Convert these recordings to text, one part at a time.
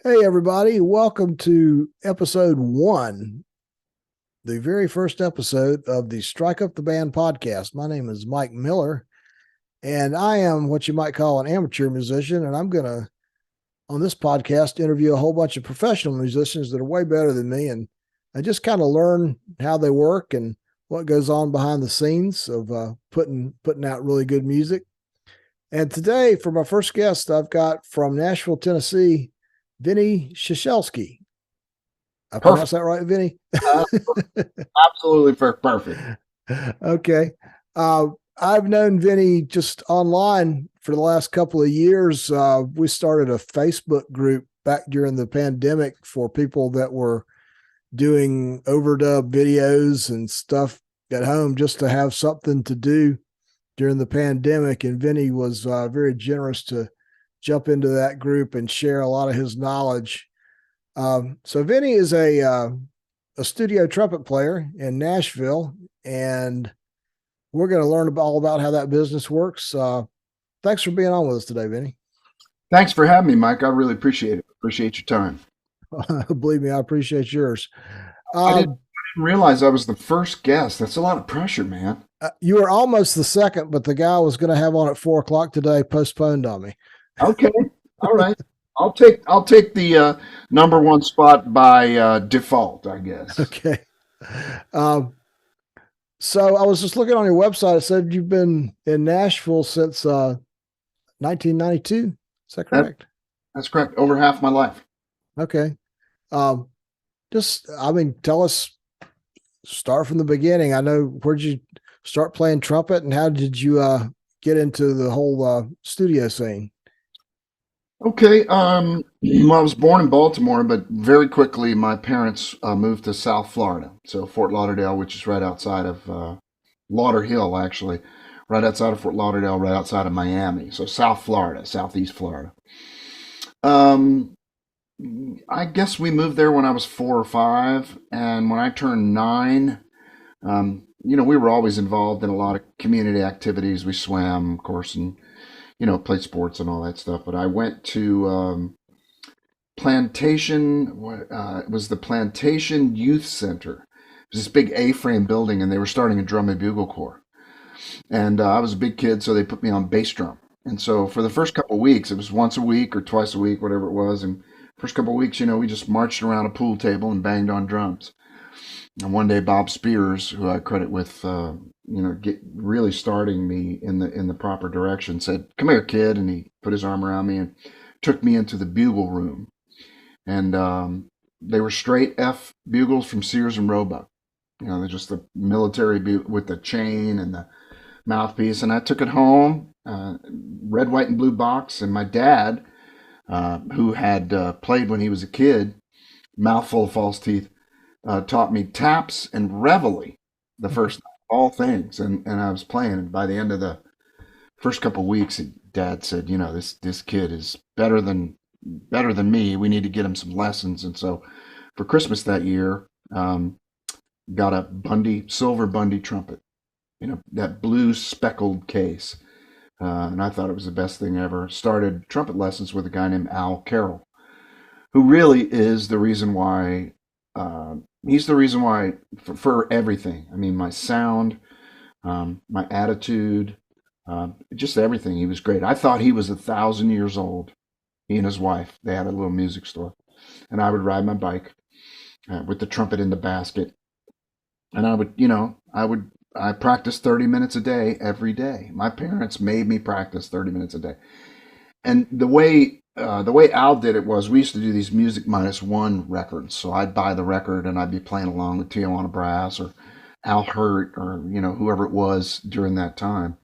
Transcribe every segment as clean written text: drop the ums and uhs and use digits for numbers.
Hey, everybody. Welcome to episode one, the very first episode of the Strike Up the Band podcast. My name is Mike Miller, and I am what you might call an amateur musician. And I'm going to, on this podcast, interview a whole bunch of professional musicians that are way better than me. And I just kind of learn how they work and what goes on behind the scenes of putting out really good music. And today, for my first guest, I've got from Nashville, Tennessee, Vinnie Shashelski. I pronounced Perfect. that right, Vinny? Uh, Absolutely perfect. Okay. Uh, I've known Vinny just online for the last couple of years. We started a Facebook group back during the pandemic for people that were doing overdub videos and stuff at home just to have something to do during the pandemic. And Vinny was very generous to jump into that group and share a lot of his knowledge. So Vinny is a studio trumpet player in Nashville, and we're going to learn all about how that business works. Thanks for being on with us today, Vinny. Thanks for having me, Mike. I really appreciate it. Appreciate your time. Believe me, I appreciate yours. I Uh, didn't realize I was the first guest. That's a lot of pressure, man. you were almost the second, but the guy I was going to have on at 4 o'clock today postponed on me. Okay. All right. I'll take the number one spot by default, I guess. Okay. Um, so I was just looking on your website. It said you've been in Nashville since 1992. Is that That, correct? that's correct. Over half my life. Okay. Um, I mean, tell us, start from the beginning. I know, where'd you start playing trumpet, and how did you get into the whole studio scene? Okay. Well, I was born in Baltimore, but very quickly my parents moved to South Florida, so Fort Lauderdale, which is right outside of Lauderhill, actually, right outside of Fort Lauderdale, right outside of Miami. So South Florida, Southeast Florida. Um, I guess we moved there when I was 4 or 5, and when I turned 9, we were always involved in a lot of community activities. We swam, of course, and played sports and all that stuff. But I went to Plantation. It was the Plantation Youth Center. It was this big A-frame building, and they were starting a drum and bugle corps. And I was a big kid, so they put me on bass drum. And so for the first couple of weeks, it was once a week or twice a week, whatever it was. And first couple of weeks, we just marched around a pool table and banged on drums. And one day, Bob Spears, who I credit with, get really starting me in the proper direction, said, "Come here, kid," and he put his arm around me and took me into the bugle room. And they were straight F bugles from Sears and Roebuck. They're just the military with the chain and the mouthpiece. And I took it home, red, white, and blue box. And my dad, who had played when he was a kid, mouthful of false teeth, taught me taps and reveille the first time, all things. And I was playing. And by the end of the first couple of weeks, Dad said, this kid is better than me. We need to get him some lessons. And so for Christmas that year, got a silver Bundy trumpet, that blue speckled case. And I thought it was the best thing ever. Started trumpet lessons with a guy named Al Carroll, who really is the reason why, he's the reason why for everything. I mean, my sound, my attitude, just everything. He was great. I thought he was 1,000 years old. He and his wife, they had a little music store. And I would ride my bike with the trumpet in the basket. And I practiced 30 minutes a day every day. My parents made me practice 30 minutes a day. And the way Al did it was we used to do these music minus one records. So I'd buy the record and I'd be playing along with Tijuana Brass or Al Hurt or whoever it was during that time.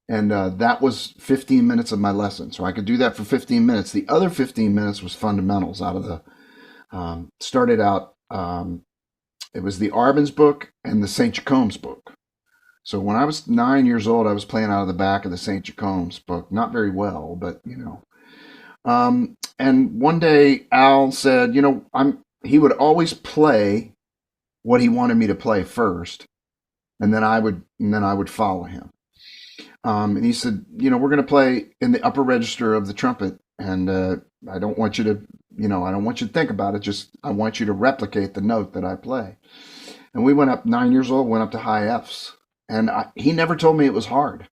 And that was 15 minutes of my lesson. So I could do that for 15 minutes. The other 15 minutes was fundamentals out of started out, it was the Arbenz book and the St. Jacomb's book. So when I was 9 years old, I was playing out of the back of the St. Jacomb's book. Not very well, but. And one day Al said, he would always play what he wanted me to play first, and then I would follow him. And he said, we're going to play in the upper register of the trumpet, and I don't want you to I don't want you to think about it. Just I want you to replicate the note that I play. And we went up 9 years old, went up to high Fs, and he never told me it was hard.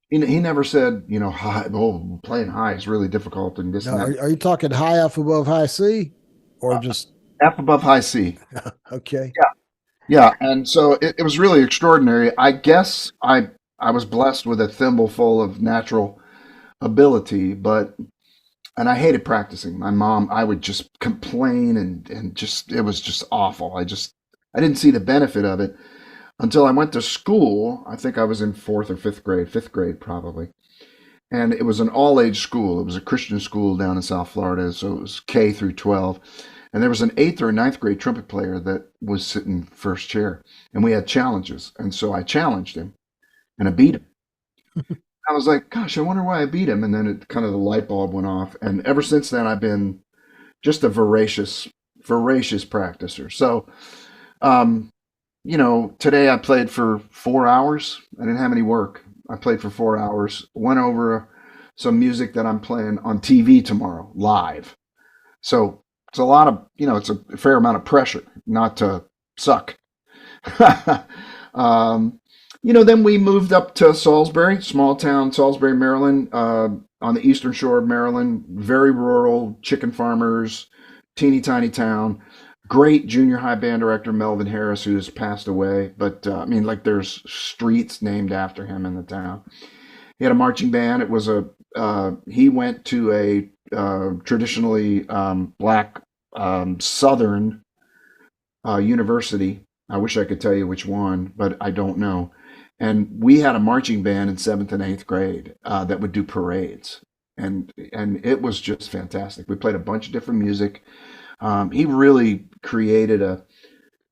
He never said, high, oh, playing high is really difficult and this Now, and that. are you talking high F above high C, or Uh, just F above high C. okay? Yeah, and so it was really extraordinary. I guess I was blessed with a thimbleful of natural ability, and I hated practicing. My mom, I would just complain and just it was just awful. I didn't see the benefit of it until I went to school. I think I was in fourth or fifth grade probably. And it was an all age school. It was a Christian school down in South Florida, so it was K through 12. And there was an eighth or ninth grade trumpet player that was sitting first chair, and we had challenges. And so I challenged him, and I beat him. I was like, "Gosh, I wonder why I beat him." And then it kind of the light bulb went off, and ever since then, I've been just a voracious practicer. So, um, today I played for 4 hours. I didn't have any work. I played for 4 hours. Went over some music that I'm playing on TV tomorrow live. So it's a lot of, it's a fair amount of pressure not to suck. um, then we moved up to Salisbury, small town, Salisbury, Maryland, on the eastern shore of Maryland, very rural, chicken farmers, teeny tiny town. Great junior high band director, Melvin Harris, who's passed away. But like there's streets named after him in the town. He had a marching band. It was he went to a traditionally black Southern university. I wish I could tell you which one, but I don't know. And we had a marching band in seventh and eighth grade that would do parades, and it was just fantastic. We played a bunch of different music. He really created a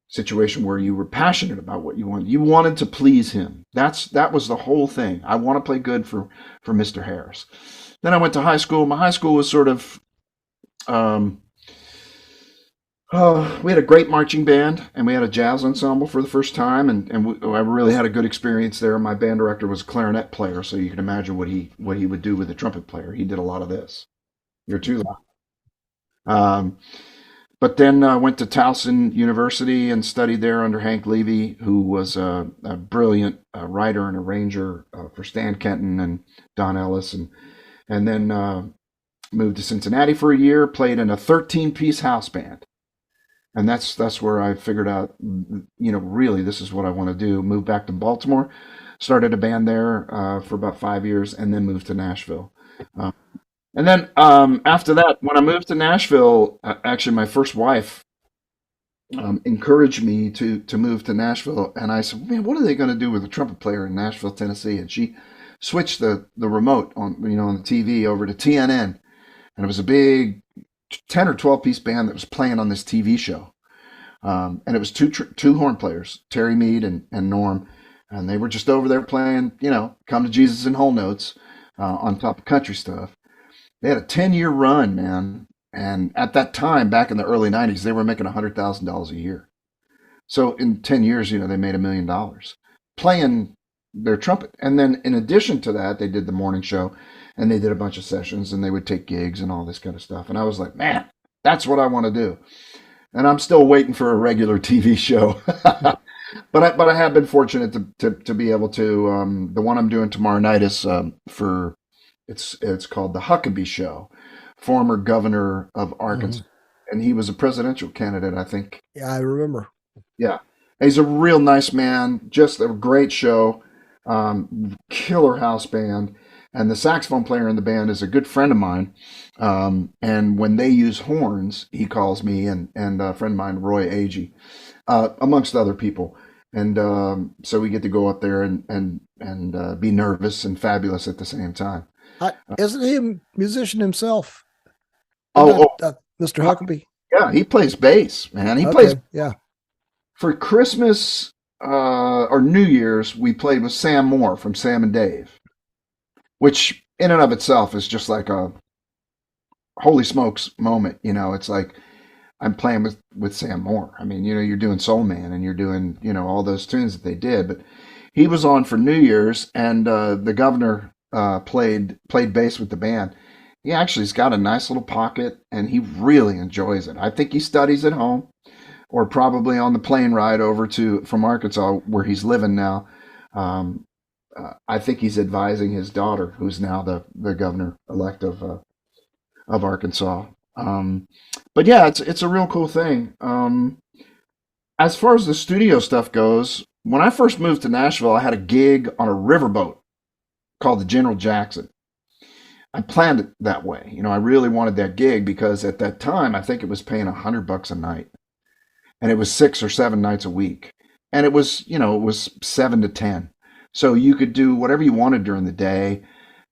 situation where you were passionate about what you wanted. You wanted to please him. That was the whole thing. I want to play good for Mr. Harris. Then I went to high school. My high school was sort of um, we had a great marching band, and we had a jazz ensemble for the first time, and I really had a good experience there. My band director was a clarinet player, so you can imagine what he would do with a trumpet player. He did a lot of this. You're too loud. Um, but then I went to Towson University and studied there under Hank Levy, who was a brilliant writer and arranger for Stan Kenton and Don Ellis, and then moved to Cincinnati for a year, played in a 13-piece house band. And that's where I figured out, really this is what I want to do. Moved back to Baltimore, started a band there for about 5 years, and then moved to Nashville. Uh, and then after that, when I moved to Nashville, actually my first wife encouraged me to move to Nashville, and I said, "Man, what are they going to do with a trumpet player in Nashville, Tennessee?" And she switched the remote on on the TV over to TNN, and it was a big 10 or 12 piece band that was playing on this TV show. And it was two horn players, Terry Mead and Norm, and they were just over there playing, Come to Jesus in whole notes on top of country stuff. They had a 10-year run, man. And at that time, back in the early 90s, they were making $100,000 a year. So in 10 years, they made $1 million playing their trumpet. And then in addition to that, they did the morning show and they did a bunch of sessions and they would take gigs and all this kind of stuff. And I was like, man, that's what I want to do. And I'm still waiting for a regular TV show. But I have been fortunate to be able to. The one I'm doing tomorrow night is it's called the Huckabee Show, former governor of Arkansas, and he was a presidential candidate, I think. Yeah, I remember. Yeah, he's a real nice man. Just a great show, killer house band, and the saxophone player in the band is a good friend of mine. And when they use horns, he calls me and a friend of mine, Roy Agee, amongst other people. And so we get to go up there and be nervous and fabulous at the same time. Isn't he a musician himself? Oh, Mr. Huckabee. Yeah, he plays bass, man. He Okay, plays yeah. for Christmas or New Year's. We played with Sam Moore from Sam and Dave, which in and of itself is just like a holy smokes moment. It's like I'm playing with Sam Moore. I mean, you're doing Soul Man and you're doing, all those tunes that they did. But he was on for New Year's, and the governor played bass with the band, he actually's got a nice little pocket, and he really enjoys it. I think he studies at home or probably on the plane ride over to from Arkansas where he's living now. Um, I think he's advising his daughter, who's now the governor elect of Arkansas. Um, but yeah, it's a real cool thing. As far as the studio stuff goes, when I first moved to Nashville, I had a gig on a riverboat called the General Jackson. I planned it that way. You know, I really wanted that gig because at that time, I think it was paying $100 a night, and it was 6 or 7 nights a week, and it was, it was 7 to 10, so you could do whatever you wanted during the day.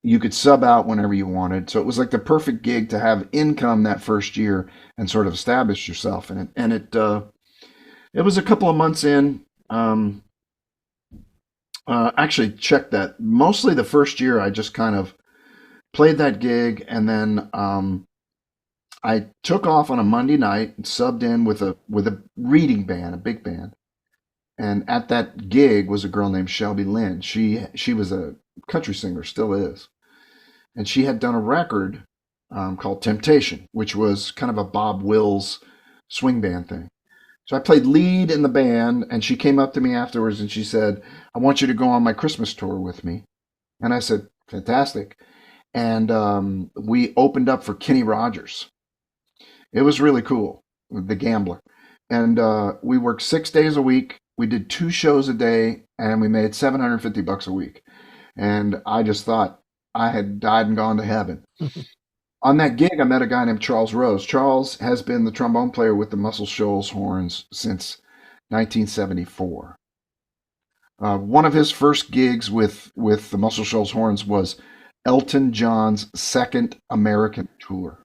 You could sub out whenever you wanted, so it was like the perfect gig to have income that first year and sort of establish yourself in it. And it was a couple of months in. Actually, check that. Mostly the first year, I just kind of played that gig, and then I took off on a Monday night and subbed in with a reading band, a big band. And at that gig was a girl named Shelby Lynn. She was a country singer, still is, and she had done a record called Temptation, which was kind of a Bob Wills swing band thing. So I played lead in the band, and she came up to me afterwards and she said, "I want you to go on my Christmas tour with me." And I said, "Fantastic." And we opened up for Kenny Rogers. It was really cool, the Gambler. And we worked 6 days a week. We did 2 shows a day, and we made $750 a week. And I just thought I had died and gone to heaven. On that gig, I met a guy named Charles Rose. Charles has been the trombone player with the Muscle Shoals Horns since 1974. One of his first gigs with the Muscle Shoals Horns was Elton John's second American tour.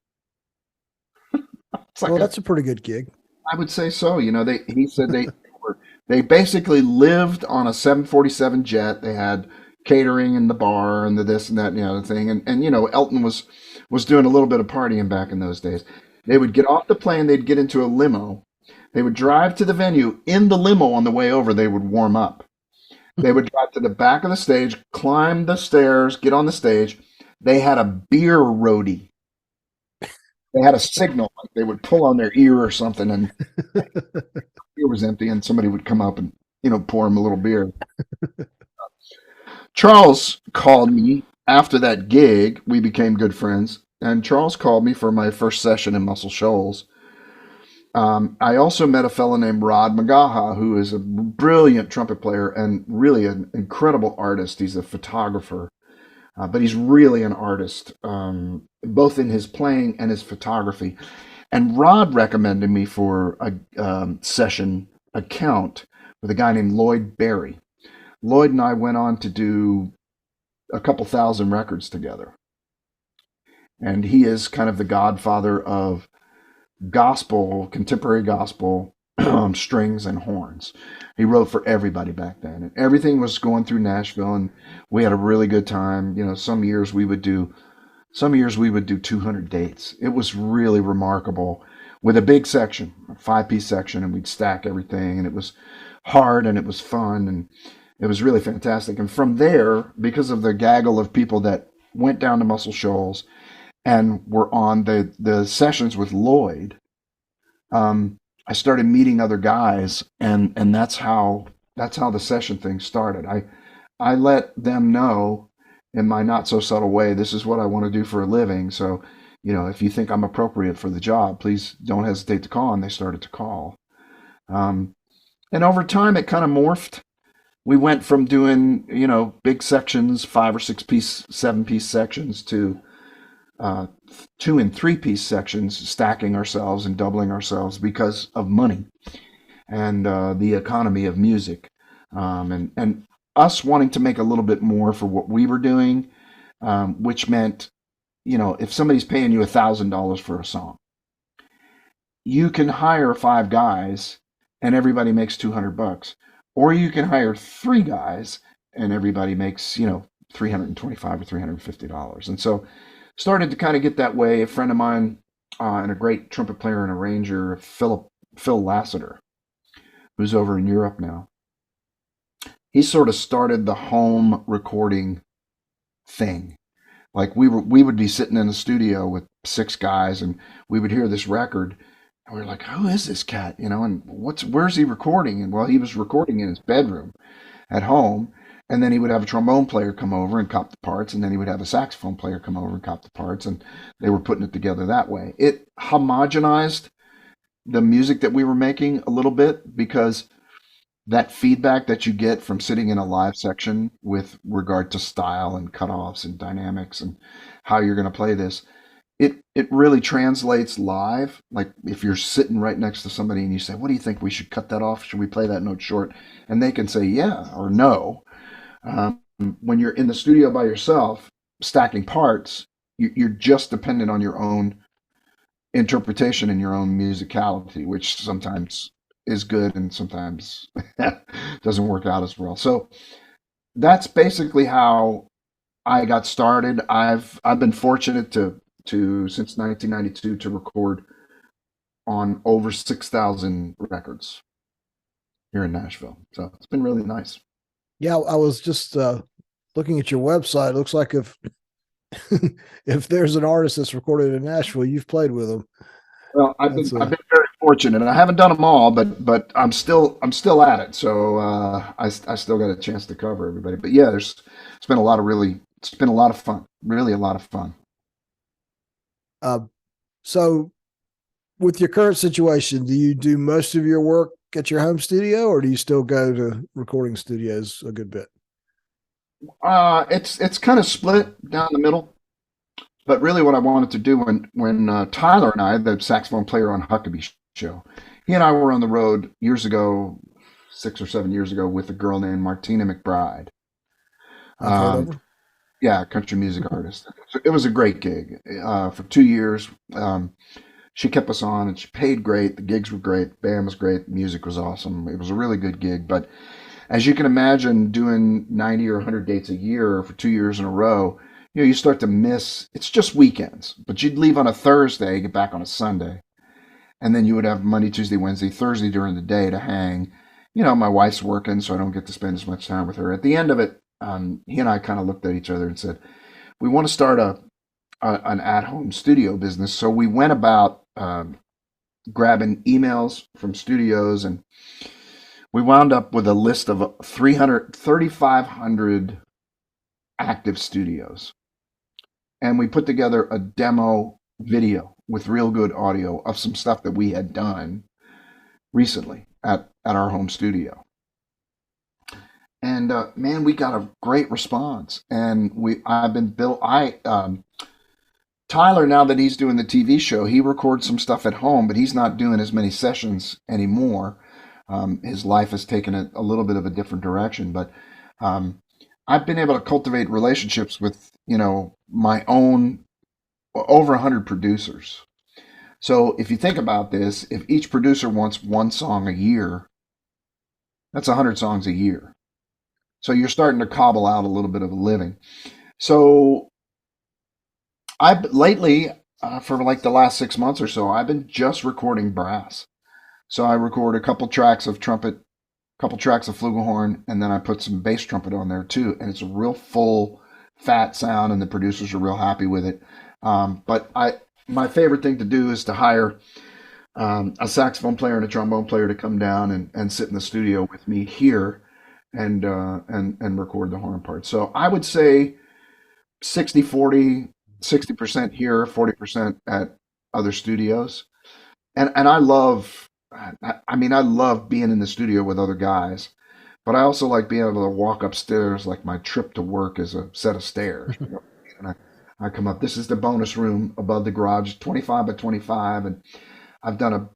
It's like Well, that's a pretty good gig. I would say so. He said they basically lived on a 747 jet. They had catering in the bar and the this and that and the other thing. And Elton was doing a little bit of partying back in those days. They would get off the plane, they'd get into a limo. They would drive to the venue. In the limo on the way over, they would warm up. They would drive to the back of the stage, climb the stairs, get on the stage. They had a beer roadie. They had a signal, like they would pull on their ear or something, and the beer was empty, and somebody would come up and pour them a little beer. Charles called me after that gig. We became good friends, and Charles called me for my first session in Muscle Shoals. I also met a fellow named Rod Magaha, who is a brilliant trumpet player and really an incredible artist. He's a photographer, but he's really an artist, both in his playing and his photography. And Rod recommended me for a session account with a guy named Lloyd Berry. Lloyd and I went on to do a couple thousand records together. And he is kind of the godfather of gospel, contemporary gospel, strings and horns. He wrote for everybody back then, and everything was going through Nashville, and we had a really good time. Some years we would do 200 dates. It was really remarkable, with a big section, a 5-piece section, and we'd stack everything, and it was hard and it was fun, and it was really fantastic. And from there, because of the gaggle of people that went down to Muscle Shoals and were on the sessions with Lloyd, I started meeting other guys, and that's how the session thing started. I let them know in my not so subtle way, this is what I want to do for a living. So, if you think I'm appropriate for the job, please don't hesitate to call. And they started to call. And over time, it kind of morphed. We went from doing, big sections, 5 or 6-piece, 7-piece sections to 2 and 3-piece sections, stacking ourselves and doubling ourselves because of money and the economy of music, and us wanting to make a little bit more for what we were doing, which meant, if somebody's paying you $1,000 for a song, you can hire 5 guys and everybody makes $200, or you can hire 3 guys and everybody makes $325 or $350, and so started to kind of get that way. A friend of mine and a great trumpet player and arranger, Phil Lassiter, who's over in Europe now, he sort of started the home recording thing. Like we would be sitting in the studio with 6 guys, and we would hear this record, and we were like, "Who is this cat?" You know, and where's he recording? And well, he was recording in his bedroom at home, and then he would have a trombone player come over and cop the parts, and then he would have a saxophone player come over and cop the parts, and they were putting it together that way. It homogenized the music that we were making a little bit because that feedback that you get from sitting in a live section with regard to style and cutoffs and dynamics and how you're going to play this, it really translates live. Like if you're sitting right next to somebody and you say, "What do you think? We should cut that off? Should we play that note short?" And they can say yeah or no. Um, when you're in the studio by yourself stacking parts, you're just dependent on your own interpretation and your own musicality, which sometimes is good and sometimes doesn't work out as well. So that's basically how I got started. I've been fortunate to since 1992 to record on over 6,000 records here in Nashville. So it's been really nice. Yeah, I was just looking at your website. It looks like if if there's an artist that's recorded in Nashville, you've played with them. Well, That's I've been very fortunate, and I haven't done them all, but I'm still at it. So I still got a chance to cover everybody. But yeah, it's been a lot of really it's been a lot of fun, really a lot of fun. uh, so. With your current situation, do you do most of your work at your home studio, or do you still go to recording studios a good bit? It's kind of split down the middle. But really, what I wanted to do when Tyler and I, the saxophone player on Huckabee's show, he and I were on the road years ago, 6 or 7 years ago, with a girl named Martina McBride. I've heard of Um, her. yeah, country music artist. So it was a great gig for 2 years. She kept us on, and she paid great. The gigs were great. Band was great. Music was awesome. It was a really good gig. But as you can imagine, doing 90 or 100 dates a year for 2 years in a row, you start to miss. It's just weekends, but you'd leave on a Thursday, get back on a Sunday, and then you would have Monday, Tuesday, Wednesday, Thursday during the day to hang. My wife's working, so I don't get to spend as much time with her. At the end of it, he and I kind of looked at each other and said, "We want to start an at-home studio business." So we went about grabbing emails from studios, and we wound up with a list of 3,500 active studios. And we put together a demo video with real good audio of some stuff that we had done recently at our home studio. And man, we got a great response. And I've been built. Tyler, now that he's doing the TV show, he records some stuff at home, but he's not doing as many sessions anymore. His life has taken a little bit of a different direction, but um, I've been able to cultivate relationships with, my own over 100 producers. So if you think about this, if each producer wants one song a year, that's 100 songs a year. So you're starting to cobble out a little bit of a living. So I've lately, for like the last 6 months or so, I've been just recording brass. So I record a couple tracks of trumpet, a couple tracks of flugelhorn, and then I put some bass trumpet on there too. And it's a real full, fat sound, and the producers are real happy with it. But my favorite thing to do is to hire a saxophone player and a trombone player to come down and sit in the studio with me here and record the horn part. So I would say 60-40, 60% here, 40% at other studios. And I love being in the studio with other guys, but I also like being able to walk upstairs. Like my trip to work is a set of stairs. And I come up. This is the bonus room above the garage, 25 by 25, and I've done a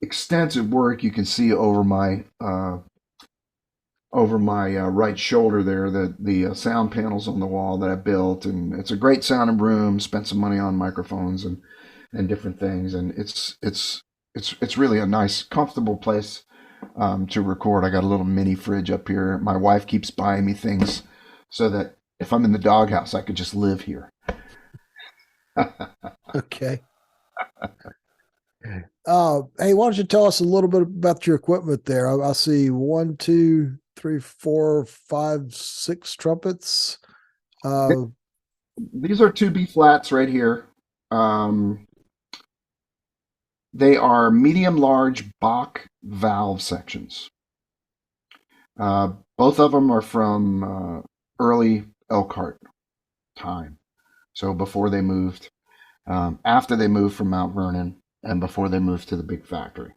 extensive work. You can see over my right shoulder there, the sound panels on the wall that I built, and it's a great sounding room. Spent some money on microphones and different things, and it's really a nice, comfortable place to record. I got a little mini fridge up here. My wife keeps buying me things so that if I'm in the doghouse, I could just live here. Okay. Hey, why don't you tell us a little bit about your equipment there? I see one, two, three, four, five, six trumpets. Uh, These are two B flats right here. Um, they are medium large Bach valve sections. Both of them are from early Elkhart time. So before they moved, after they moved from Mount Vernon, and before they moved to the big factory.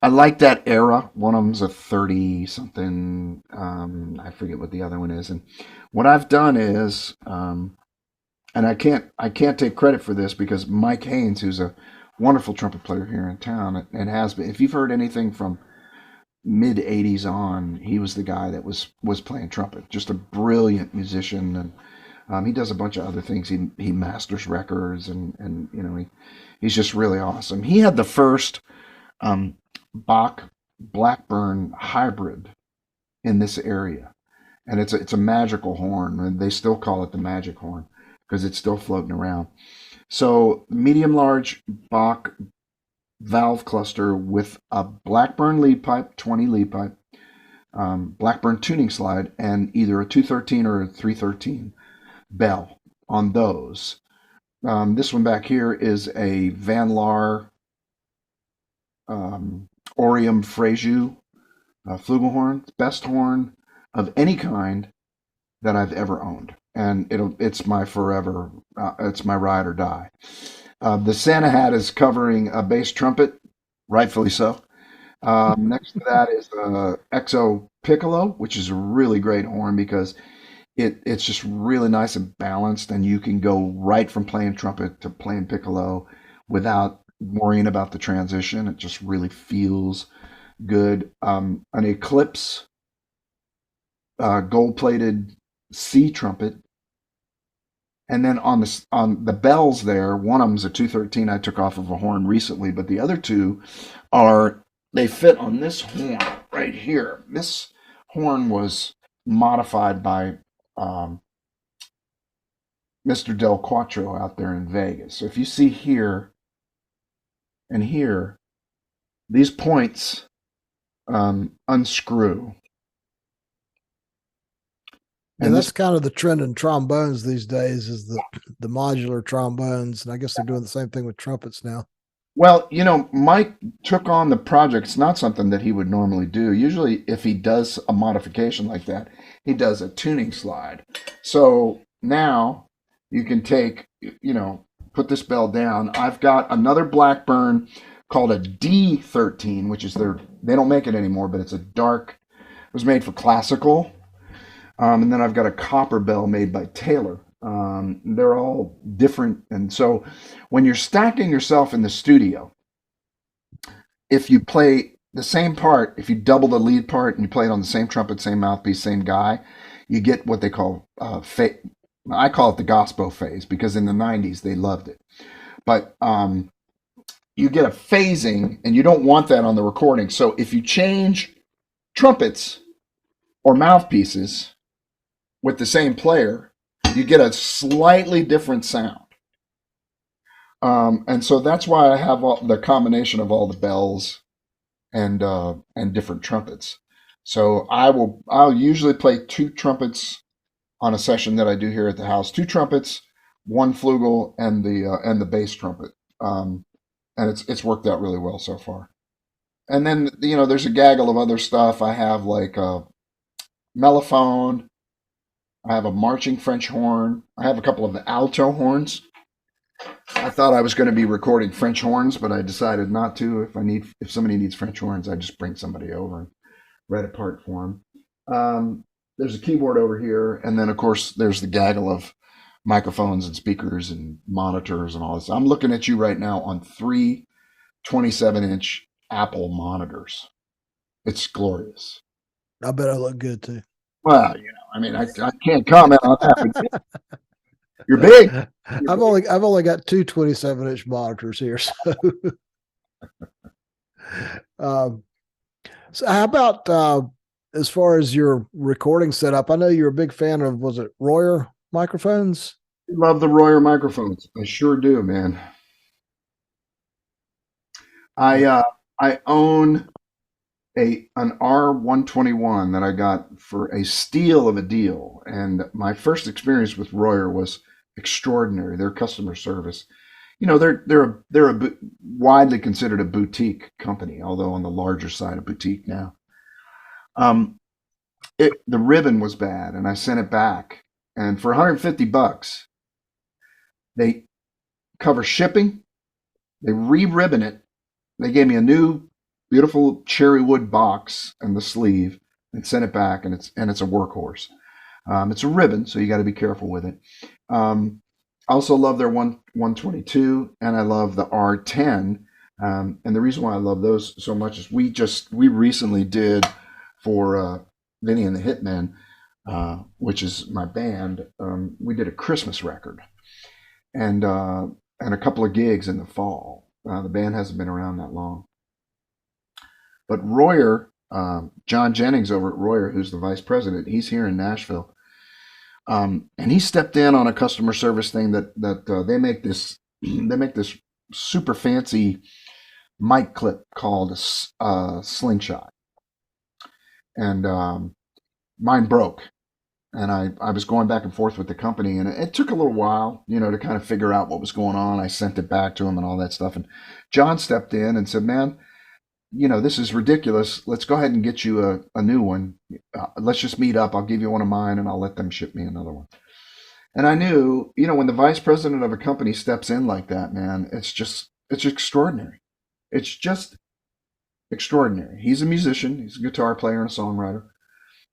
I like that era. One of them's a 30 something. I forget what the other one is. And what I've done is, and I can't take credit for this because Mike Haynes, who's a wonderful trumpet player here in town, and has been. If you've heard anything from mid '80s on, he was the guy that was playing trumpet. Just a brilliant musician, and he does a bunch of other things. He masters records, and he's just really awesome. He had the first um, Bach Blackburn hybrid in this area, and it's a magical horn, and they still call it the magic horn because it's still floating around. So medium large Bach valve cluster with a Blackburn lead pipe, 20 lead pipe, Blackburn tuning slide, and either a 213 or a 313 bell on those. This one back here is a Van Laar Orium Frejus flugelhorn, best horn of any kind that I've ever owned, and it's my forever, it's my ride or die. The Santa hat is covering a bass trumpet, rightfully so. Next to that is the XO Piccolo, which is a really great horn because it's just really nice and balanced, and you can go right from playing trumpet to playing piccolo without worrying about the transition. It just really feels good. An Eclipse gold-plated C trumpet, and then on the bells there, one of them's a 213 I took off of a horn recently, but the other two they fit on this horn right here. This horn was modified by um, Mr. Del Quattro out there in Vegas. So if you see here and here, these points unscrew. Yeah, And that's this, kind of the trend in trombones these days is the modular trombones, and I guess they're doing the same thing with trumpets now. well, Mike took on the project. It's not something that he would normally do. Usually, if he does a modification like that, he does a tuning slide. So now you can put this bell down. I've got another Blackburn called a D13, which is they don't make it anymore, but it's a dark, it was made for classical. And then I've got a copper bell made by Taylor. They're all different. And so when you're stacking yourself in the studio, if you play the same part, if you double the lead part and you play it on the same trumpet, same mouthpiece, same guy, you get what they call I call it the gospel phase because in the 90s they loved it. But you get a phasing, and you don't want that on the recording. So if you change trumpets or mouthpieces with the same player, you get a slightly different sound. And so that's why I have the combination of all the bells and different trumpets. So I'll usually play two trumpets on a session that I do here at the house. Two trumpets, one flugel, and the bass trumpet. And it's worked out really well so far. And then there's a gaggle of other stuff. I have like a mellophone. I have a marching French horn. I have a couple of alto horns. I thought I was going to be recording French horns, but I decided not to. If somebody needs French horns, I just bring somebody over and write a part for them. There's a keyboard over here, and then of course there's the gaggle of microphones and speakers and monitors and all this. I'm looking at you right now on three 27-inch Apple monitors. It's glorious. I bet I look good too. Well, I mean, I can't comment on that, but you're big. I've only got two 27-inch monitors here. So, um, so how about as far as your recording setup? I know you're a big fan of, was it Royer microphones? Love the Royer microphones. I sure do, man. I Yeah. uh, I own an R121 that I got for a steal of a deal, and my first experience with Royer was extraordinary. Their customer service, you know, they're widely considered a boutique company, although on the larger side of boutique now. Um, the ribbon was bad, and I sent it back, and for 150 bucks, they cover shipping. They re-ribbon it. They gave me a new, beautiful cherry wood box and the sleeve, and sent it back, and it's a workhorse. It's a ribbon, so you got to be careful with it. I also love their 122, and I love the R10. And the reason why I love those so much is we recently did for Vinnie and the Hitmen, which is my band. We did a Christmas record and a couple of gigs in the fall. The band hasn't been around that long, but Royer, John Jennings over at Royer, who's the vice president, he's here in Nashville. And he stepped in on a customer service thing that they make this super fancy mic clip called a slingshot, and mine broke, and I was going back and forth with the company, and it took a little while, you know, to kind of figure out what was going on. I sent it back to him and all that stuff, and John stepped in and said, "Man, you know, this is ridiculous. Let's go ahead and get you a new one. Let's just meet up. I'll give you one of mine, and I'll let them ship me another one." And I knew, you know, when the vice president of a company steps in like that, man, it's extraordinary. It's just extraordinary. He's a musician. He's a guitar player and a songwriter.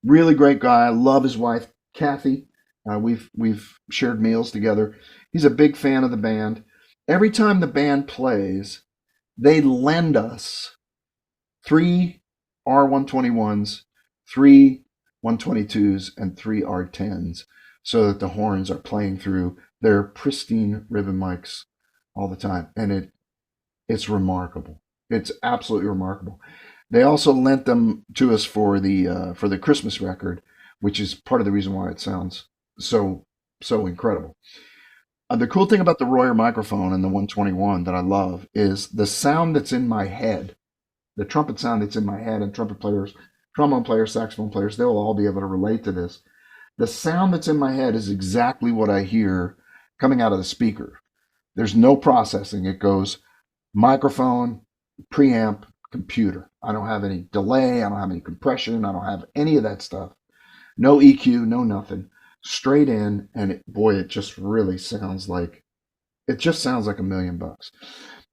Really great guy. I love his wife, Kathy. We've shared meals together. He's a big fan of the band. Every time the band plays, they lend us three R121s, three 122s, and three R10s, so that the horns are playing through their pristine ribbon mics all the time. And it's remarkable. It's absolutely remarkable. They also lent them to us for the Christmas record, which is part of the reason why it sounds so incredible. The cool thing about the Royer microphone and the 121 that I love is the sound that's in my head, the trumpet sound that's in my head, and trumpet players, trombone players, saxophone players, they'll all be able to relate to this. The sound that's in my head is exactly what I hear coming out of the speaker. There's no processing. It goes microphone, preamp, computer. I don't have any delay. I don't have any compression. I don't have any of that stuff. No EQ, no nothing. Straight in, and it just really sounds like $1,000,000.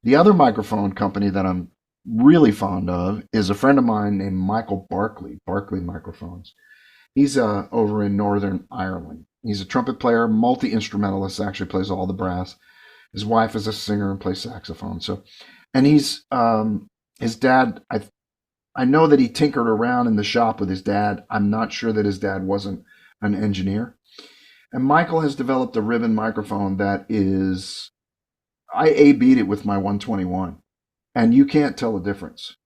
The other microphone company that I'm really fond of is a friend of mine named Michael Barkley Microphones. He's over in Northern Ireland. He's a trumpet player, multi-instrumentalist, actually plays all the brass. His wife is a singer and plays saxophone. So, and he's his dad. I know that he tinkered around in the shop with his dad. I'm not sure that his dad wasn't an engineer. And Michael has developed a ribbon microphone that is, I A-B'd it with my 121, and you can't tell the difference.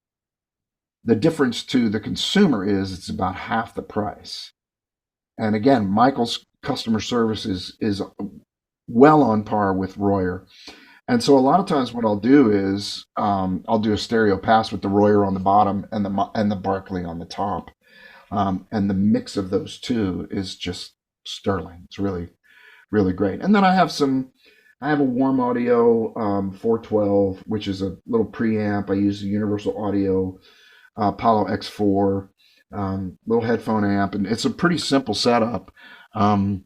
The difference to the consumer is it's about half the price. And again, Michael's customer service is well on par with Royer. And so a lot of times what I'll do is I'll do a stereo pass with the Royer on the bottom and the Barkley on the top. And the mix of those two is just sterling. It's really, really great. And then I have a Warm Audio 412, which is a little preamp. I use a Universal Audio Apollo X4, little headphone amp, and it's a pretty simple setup. I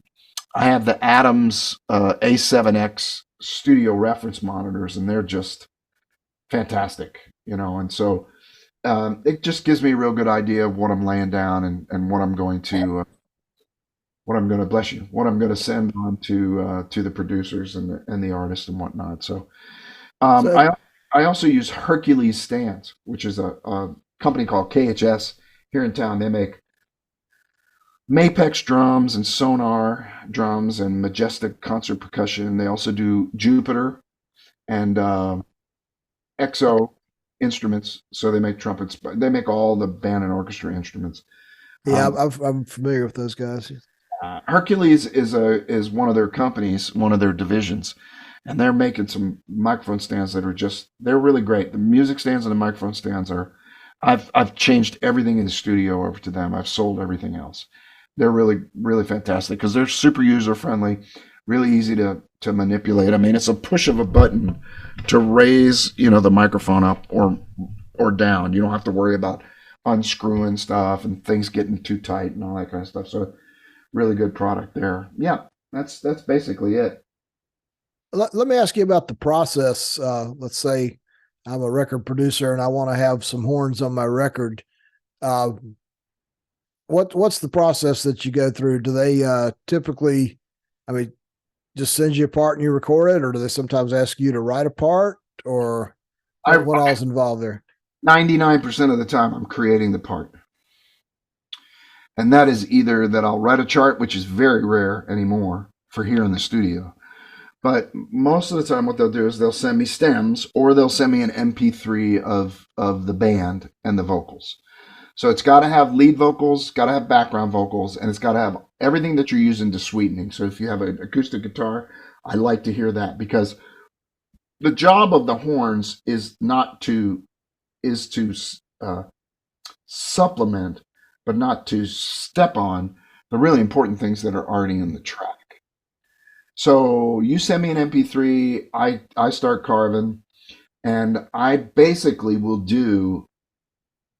have the Adams A7X studio reference monitors, and they're just fantastic, you know. And so it just gives me a real good idea of what I'm laying down and what I'm going to bless you, what I'm going to send on to the producers and the artists and whatnot. So So I also use Hercules stands, which is a company called KHS here in town. They make Mapex drums and Sonar drums and Majestic concert percussion. They also do Jupiter and EXO instruments. So they make trumpets. They make all the band and orchestra instruments. yeah, I'm familiar with those guys. Hercules is one of their companies, one of their divisions, and they're making some microphone stands that are they're really great. The music stands and the microphone stands are, I've changed everything in the studio over to them. I've sold everything else. They're really, really fantastic because they're super user friendly. really easy to manipulate. I mean, it's a push of a button to raise, the microphone up or down. You don't have to worry about unscrewing stuff and things getting too tight and all that kind of stuff. So really good product there. Yeah, that's basically it. Let me ask you about the process. Let's say I'm a record producer and I want to have some horns on my record. Uh, what's the process that you go through? Do they typically, I mean, just send you a part and you record it, or do they sometimes ask you to write a part, or I what all is involved there? 99% of the time I'm creating the part. And that is either that I'll write a chart, which is very rare anymore for here in the studio. But most of the time, what they'll do is they'll send me stems or they'll send me an MP3 of the band and the vocals. So it's got to have lead vocals, got to have background vocals, and it's got to have everything that you're using to sweetening. So if you have an acoustic guitar, I like to hear that because the job of the horns is not to is to supplement, but not to step on the really important things that are already in the track. So you send me an MP3, I start carving, and I basically will do,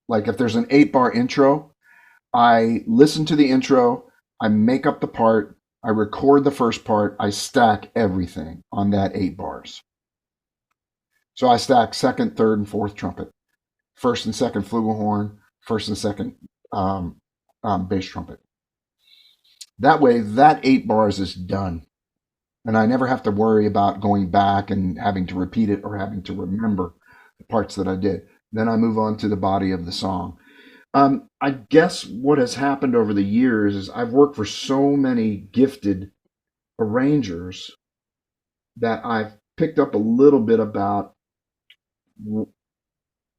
like, if there's an 8-bar intro, I listen to the intro, I make up the part, I record the first part, I stack everything on that 8 bars. So I stack second, third, and fourth trumpet, first and second flugelhorn, first and second bass trumpet. That way, that 8 bars is done. And I never have to worry about going back and having to repeat it or having to remember the parts that I did. Then I move on to the body of the song. I guess what has happened over the years is I've worked for so many gifted arrangers that I've picked up a little bit about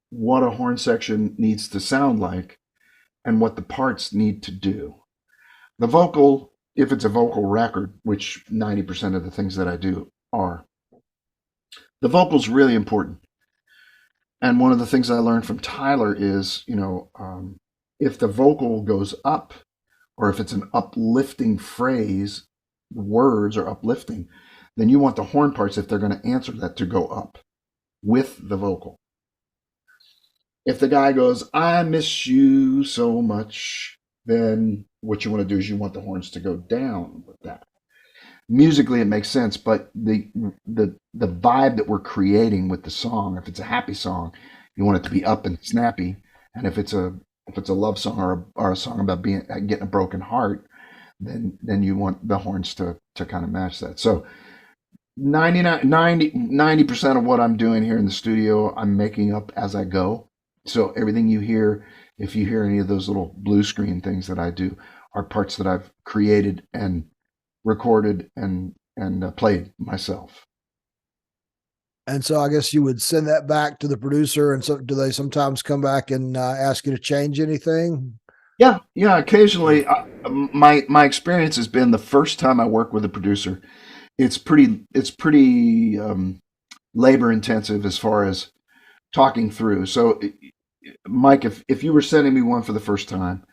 what a horn section needs to sound like and what the parts need to do. The vocal, if it's a vocal record, which 90% of the things that I do are, the vocal's really important. And one of the things I learned from Tyler is, if the vocal goes up, or if it's an uplifting phrase, words are uplifting, then you want the horn parts, if they're going to answer that, to go up with the vocal. If the guy goes, I miss you so much, then what you want to do is you want the horns to go down with that. Musically, it makes sense, but the vibe that we're creating with the song, if it's a happy song, you want it to be up and snappy, and if it's a love song or a song about getting a broken heart, then you want the horns to kind of match that. So 90% of what I'm doing here in the studio, I'm making up as I go. So everything you hear, if you hear any of those little blue screen things that I do, are parts that I've created and recorded and played myself. And so I guess you would send that back to the producer. And so do they sometimes come back and ask you to change anything? Yeah. Occasionally, my experience has been the first time I work with a producer, it's pretty labor intensive as far as talking through. So, Mike, if you were sending me one for the first time,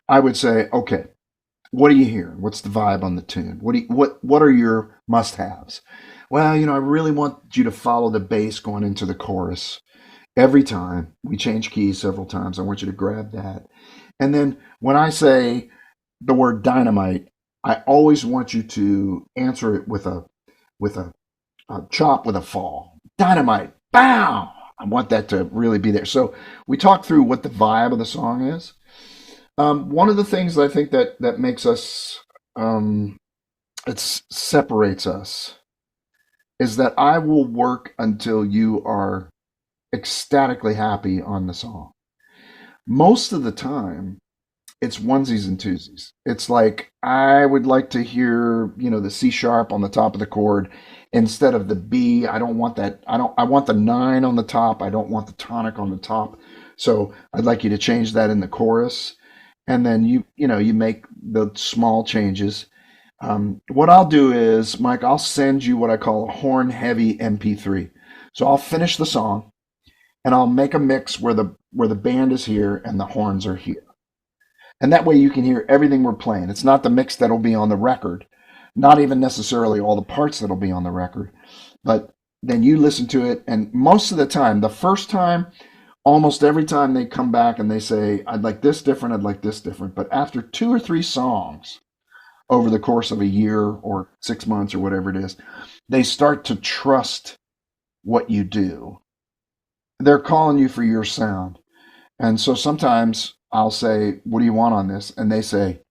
I would say, okay, what are you hearing? What's the vibe on the tune? What are your must-haves? Well, I really want you to follow the bass going into the chorus every time. We change keys several times. I want you to grab that. And then when I say the word dynamite, I always want you to answer it with a chop with a fall. Dynamite, bow. I want that to really be there. So we talk through what the vibe of the song is. One of the things I think that makes us, it separates us, is that I will work until you are ecstatically happy on the song. Most of the time, it's onesies and twosies. It's like, I would like to hear, the C sharp on the top of the chord instead of the B. I don't want that. I want the 9 on the top. I don't want the tonic on the top. So I'd like you to change that in the chorus. And then you make the small changes. What I'll do is, Mike, I'll send you what I call a horn heavy MP3. So I'll finish the song and I'll make a mix where the band is here and the horns are here. And that way you can hear everything we're playing. It's not the mix that'll be on the record, Not even necessarily all the parts that'll be on the record, but then you listen to it, and most of the time, the first time, almost every time they come back and they say, I'd like this different, I'd like this different. But after two or three songs over the course of a year or 6 months or whatever it is, they start to trust what you do. They're calling you for your sound. And so sometimes I'll say, what do you want on this? And they say,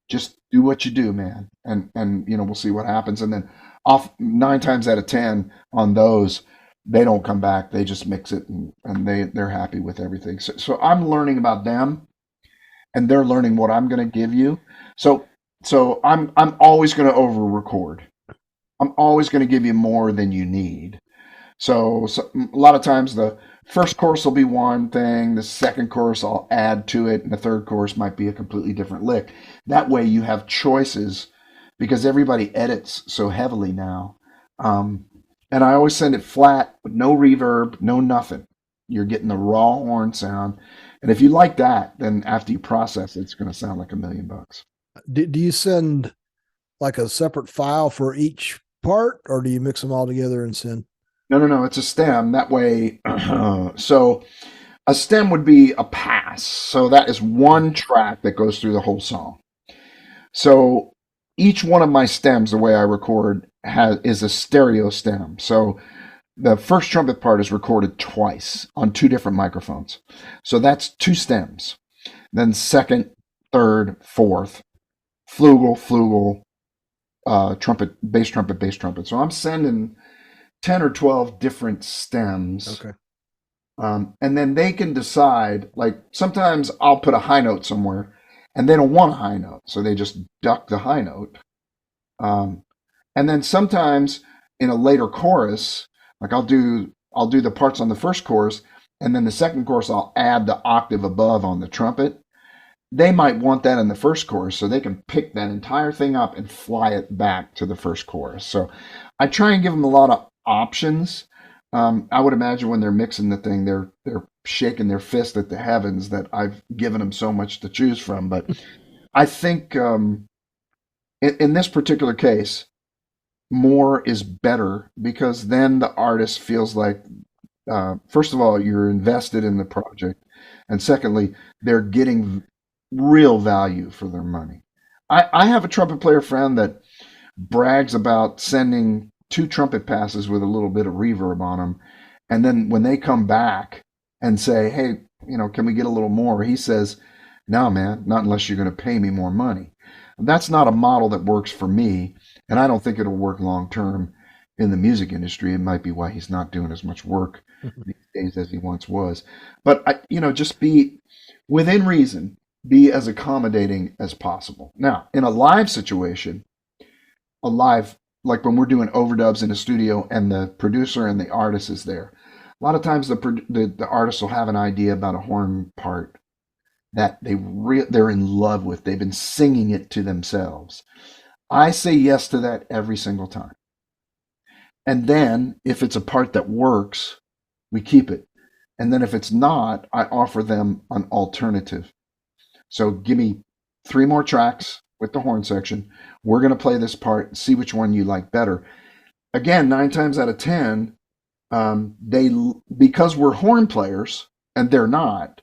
just do what you do, man. And we'll see what happens. And then off 9 times out of 10 on those, they don't come back. They just mix it and they're happy with everything. So I'm learning about them and they're learning what I'm going to give you. So I'm always going to over record. I'm always going to give you more than you need. So a lot of times the first course will be one thing, the second course I'll add to it, and the third course might be a completely different lick. That way you have choices because everybody edits so heavily now. And I always send it flat with no reverb, no nothing. You're getting the raw horn sound. And if you like that, then after you process it, it's going to sound like $1,000,000. Do you send like a separate file for each part, or do you mix them all together and send? No. It's a stem. That way, so a stem would be a pass. So that is one track that goes through the whole song. So each one of my stems, the way I record, is a stereo stem. So the first trumpet part is recorded twice on two different microphones. So that's two stems. Then second, third, fourth, flugel, trumpet, bass trumpet, bass trumpet. So I'm sending 10 or 12 different stems. Okay. And then they can decide, like sometimes I'll put a high note somewhere and they don't want a high note. So they just duck the high note. And then sometimes in a later chorus, like I'll do the parts on the first chorus, and then the second chorus I'll add the octave above on the trumpet. They might want that in the first chorus, so they can pick that entire thing up and fly it back to the first chorus. So I try and give them a lot of options. I would imagine when they're mixing the thing, they're shaking their fist at the heavens that I've given them so much to choose from. But I think in this particular case, more is better because then the artist feels like, first of all, you're invested in the project, and secondly, they're getting real value for their money. I have a trumpet player friend that brags about sending 2 trumpet passes with a little bit of reverb on them, and then when they come back and say, hey, can we get a little more? He says, no, man, not unless you're going to pay me more money. That's not a model that works for me, and I don't think it'll work long term in the music industry. It might be why he's not doing as much work these days as he once was. But just be within reason, be as accommodating as possible. Now, in a live situation, like when we're doing overdubs in a studio and the producer and the artist is there, a lot of times the artist will have an idea about a horn part that they're in love with. They've been singing it to themselves. I say yes to that every single time. And then if it's a part that works, we keep it. And then if it's not, I offer them an alternative. So give me 3 more tracks with the horn section. We're going to play this part and see which one you like better. Again, 9 times out of 10, because we're horn players and they're not,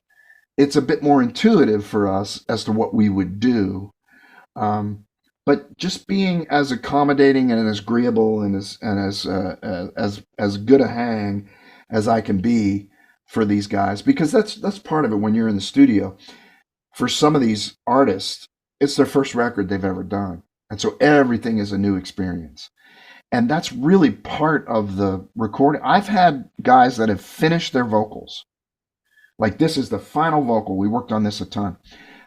it's a bit more intuitive for us as to what we would do. But just being as accommodating and as agreeable and as good a hang as I can be for these guys, because that's part of it when you're in the studio. For some of these artists, it's their first record they've ever done. And so everything is a new experience. And that's really part of the recording. I've had guys that have finished their vocals. Like this is the final vocal. We worked on this a ton.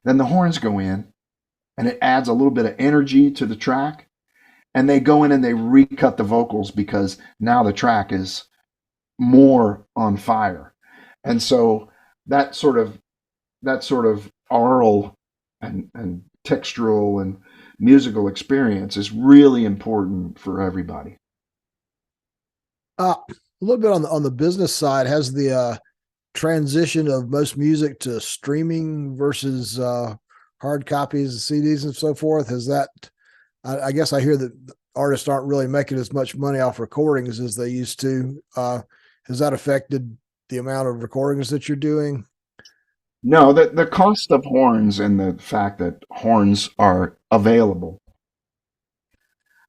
Then the horns go in and it adds a little bit of energy to the track. And they go in and they recut the vocals because now the track is more on fire. And so that sort of aural and textural and musical experience is really important for everybody. A little bit on the business side, has the transition of most music to streaming versus hard copies, CDs, and so forth, has that I guess I hear that the artists aren't really making as much money off recordings as they used to. Has that affected the amount of recordings that you're doing? No, the cost of horns and the fact that horns are available,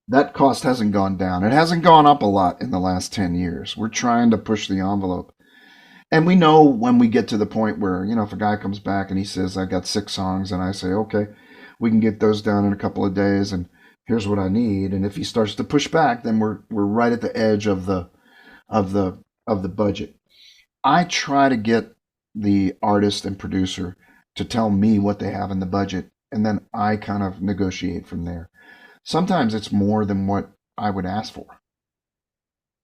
that cost hasn't gone down. It hasn't gone up a lot in the last 10 years. We're trying to push the envelope. And we know when we get to the point where, if a guy comes back and he says, I got 6 songs, and I say, okay, we can get those down in a couple of days, and here's what I need. And if he starts to push back, then we're right at the edge of the budget. I try to get the artist and producer to tell me what they have in the budget, and then I kind of negotiate from there. Sometimes it's more than what I would ask for.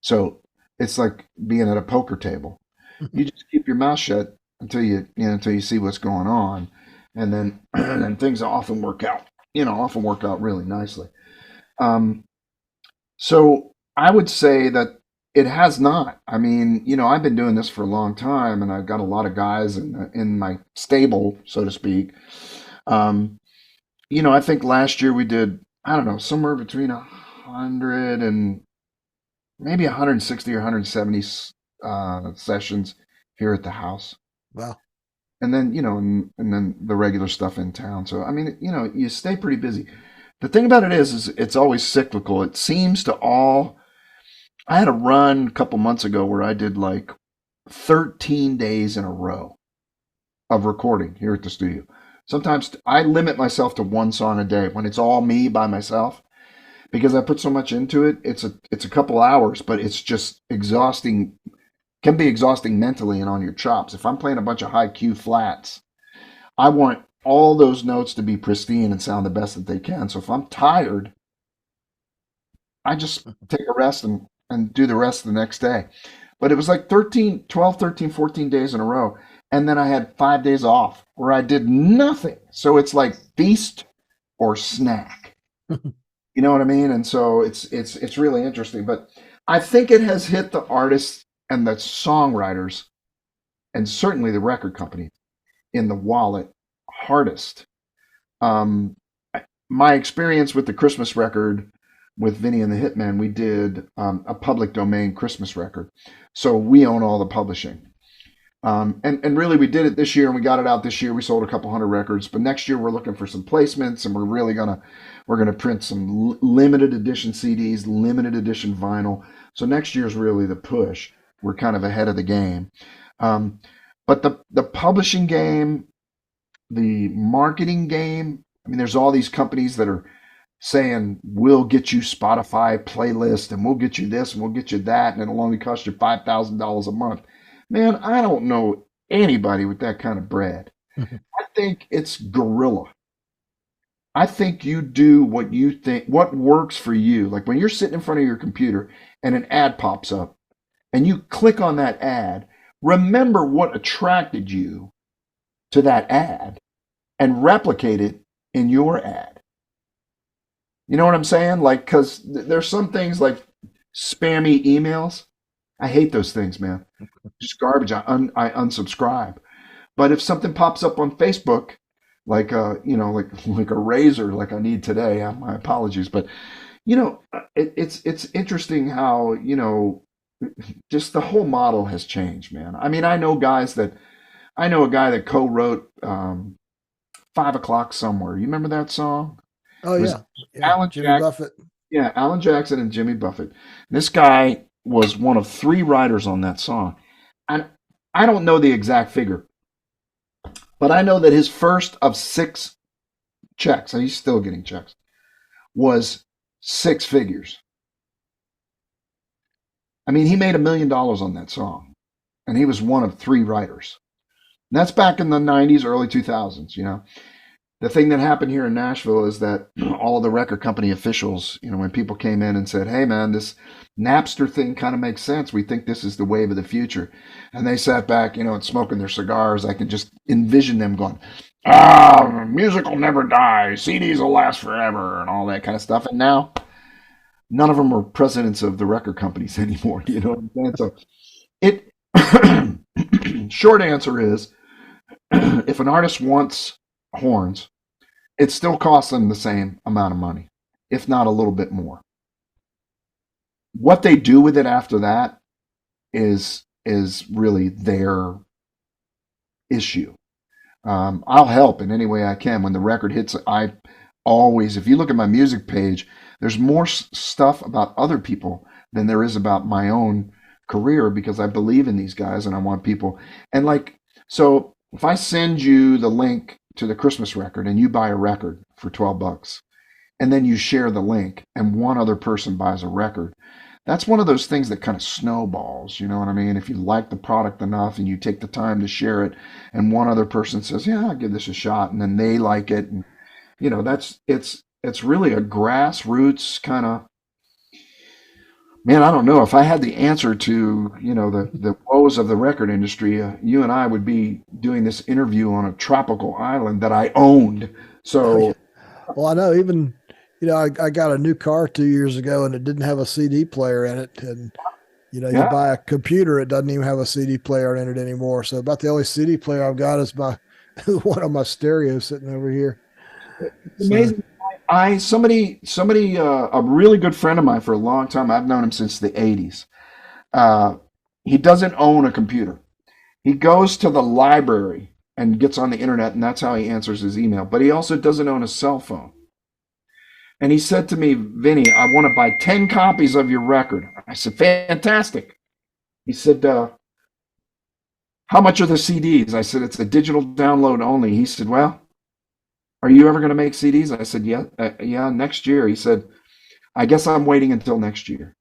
So it's like being at a poker table. You just keep your mouth shut until you see what's going on, and then and things often work out. Often work out really nicely. Um, so I would say that it has not. I mean, I've been doing this for a long time, and I've got a lot of guys in my stable, so to speak. Um, I think last year we did, I don't know, somewhere between 100 and maybe 160 or 170 sessions here at the house. Wow. And then, and then the regular stuff in town. So, I mean, you stay pretty busy. The thing about it is it's always cyclical. It seems to all, I had a run a couple months ago where I did like 13 days in a row of recording here at the studio. Sometimes I limit myself to 1 song a day when it's all me by myself because I put so much into it. It's a couple hours, but it's just exhausting. Can be exhausting mentally and on your chops. If I'm playing a bunch of high Q flats, I want all those notes to be pristine and sound the best that they can. So if I'm tired, I just take a rest and do the rest the next day. But it was like 14 days in a row. And then I had 5 days off where I did nothing. So it's like feast or snack. You know what I mean? And so it's really interesting. But I think it has hit the artists and the songwriters and certainly the record company in the wallet hardest. Um, my experience with the Christmas record with Vinnie and the Hitmen, we did a public domain Christmas record. So we own all the publishing. And really, we did it this year, and we got it out this year. We sold a couple hundred records, but next year we're looking for some placements, and we're gonna print some limited edition CDs, limited edition vinyl. So next year's really the push. We're kind of ahead of the game, but the publishing game, the marketing game. I mean, there's all these companies that are saying we'll get you Spotify playlist, and we'll get you this, and we'll get you that, and it'll only cost you $5,000 a month. Man, I don't know anybody with that kind of bread. I think it's guerrilla. I think you do what you think, what works for you. Like when you're sitting in front of your computer and an ad pops up and you click on that ad, remember what attracted you to that ad and replicate it in your ad. You know what I'm saying? Like, because there's some things like spammy emails. I hate those things, man. Just garbage. I unsubscribe. But if something pops up on Facebook, like like a razor, like I need today, my apologies. But it's interesting how just the whole model has changed, man. I mean, I know a guy that co-wrote 5 O'Clock Somewhere. You remember that song? Oh It was yeah. Yeah. Alan Jimmy Jackson. Buffett. Yeah, Alan Jackson and Jimmy Buffett. This guy was one of 3 writers on that song. And I don't know the exact figure, but I know that his first of 6 checks, and he's still getting checks, was 6 figures. I mean, he made $1 million on that song, and he was one of 3 writers. And that's back in the 90s, early 2000s. The thing that happened here in Nashville is that all of the record company officials, when people came in and said, hey, man, this Napster thing kind of makes sense. We think this is the wave of the future. And they sat back, and smoking their cigars. I can just envision them going, music will never die. CDs will last forever and all that kind of stuff. And now none of them are presidents of the record companies anymore. You know what I'm saying? So short answer is if an artist wants horns, it still costs them the same amount of money. if not a little bit more. What they do with it after that is really their issue. I'll help in any way I can. When the record hits, I always, if you look at my music page, there's more stuff about other people than there is about my own career because I believe in these guys and I want people. And like, so if I send you the link to the Christmas record and you buy a record for $12 and then you share the link and one other person buys a record, that's one of those things that kind of snowballs, you know what I mean? If you like the product enough and you take the time to share it and one other person says, "Yeah, I'll give this a shot," and then they like it, and that's it's really a grassroots kind of, man, I don't know if I had the answer to, the woes of the record industry, you and I would be doing this interview on a tropical island that I owned. Oh, yeah. So, Well, I know even, I got a new car 2 years ago and it didn't have a CD player in it. And, you yeah, buy a computer, it doesn't even have a CD player in it anymore. So about the only CD player I've got is my one of my stereos sitting over here. it's So amazing. Somebody, a really good friend of mine for a long time. I've known him since the '80s. Uh, he doesn't own a computer. He goes to the library and gets on the internet, and that's how he answers his email. But he also doesn't own a cell phone. And he said to me, "Vinny, I want to buy 10 copies of your record." I said, "Fantastic." He said, "How much are the CDs?" I said, "It's a digital download only." He said, "Well, are you ever going to make CDs?" I said, "Yeah, yeah, next year." He said, "I guess I'm waiting until next year."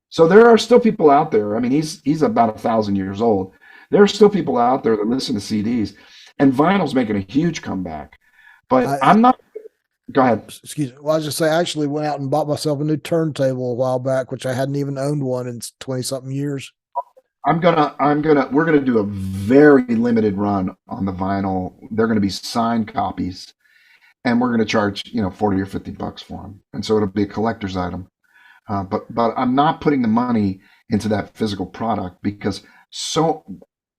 So there are still people out there. I mean, he's about 1,000 years old. There are still people out there that listen to CDs, and vinyl's making a huge comeback. But I, I'm not. Go ahead. excuse me. Well, I was just say I actually went out and bought myself a new turntable a while back, which I hadn't even owned one in 20 something years. We're gonna do a very limited run on the vinyl. They're gonna be signed copies, and we're gonna charge, 40 or $50 for them. And so it'll be a collector's item. But I'm not putting the money into that physical product because so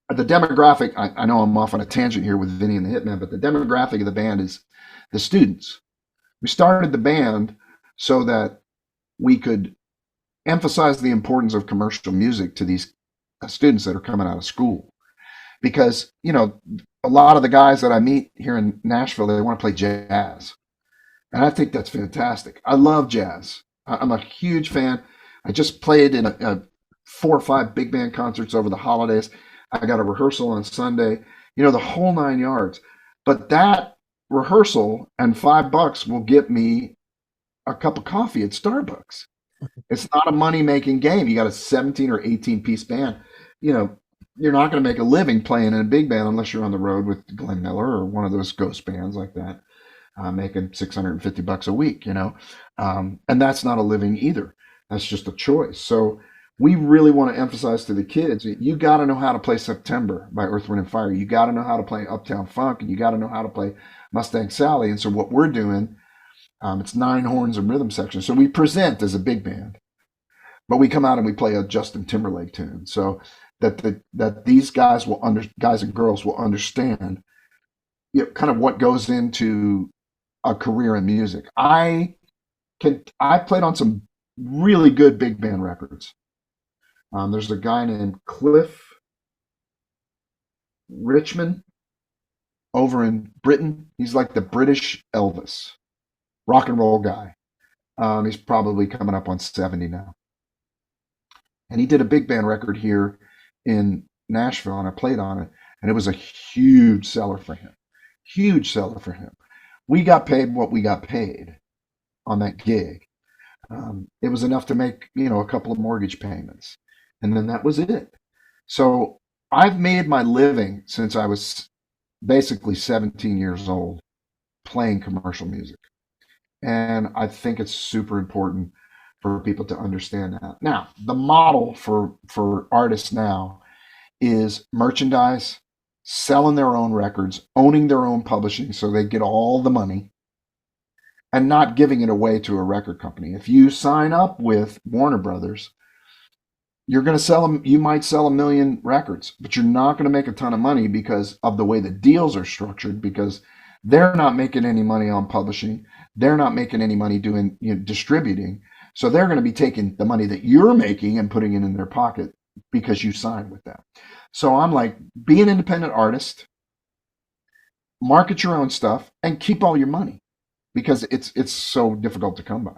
the demographic, I know I'm off on a tangent here with Vinny and the Hitman, but the demographic of the band is the students. We started the band so that we could emphasize the importance of commercial music to these students that are coming out of school. Because, a lot of the guys that I meet here in Nashville, they want to play jazz. And I think that's fantastic. I love jazz. I'm a huge fan. I just played in a 4 or 5 big band concerts over the holidays. I got a rehearsal on Sunday, the whole 9 yards. But that rehearsal and $5 will get me a cup of coffee at Starbucks. It's not a money making game. You got a 17 or 18 piece band. You know, you're not going to make a living playing in a big band unless you're on the road with Glenn Miller or one of those ghost bands like that, making $650 a week, and that's not a living either. That's just a choice. So we really want to emphasize to the kids, you got to know how to play September by Earth, Wind and Fire. You got to know how to play Uptown Funk, and you got to know how to play Mustang Sally. And so what we're doing, it's 9 horns and rhythm section. So we present as a big band, but we come out and we play a Justin Timberlake tune. So that these guys guys and girls will understand, kind of what goes into a career in music. I played on some really good big band records. There's a guy named Cliff Richmond over in Britain. He's like the British Elvis, rock and roll guy. He's probably coming up on 70 now. And he did a big band record here in Nashville, and I played on it, and it was a huge seller for him. Huge seller for him. We got paid what we got paid on that gig. It was enough to make, a couple of mortgage payments. And then that was it. So I've made my living since I was basically 17 years old playing commercial music. And I think it's super important for people to understand that. Now, the model for artists now is merchandise, selling their own records, owning their own publishing so they get all the money, and not giving it away to a record company. If you sign up with Warner Brothers, you're going to sell them. You might sell 1 million records, but you're not going to make a ton of money because of the way the deals are structured, because they're not making any money on publishing. They're not making any money doing, distributing. So they're going to be taking the money that you're making and putting it in their pocket because you signed with them. So I'm like, be an independent artist, market your own stuff, and keep all your money because it's so difficult to come by.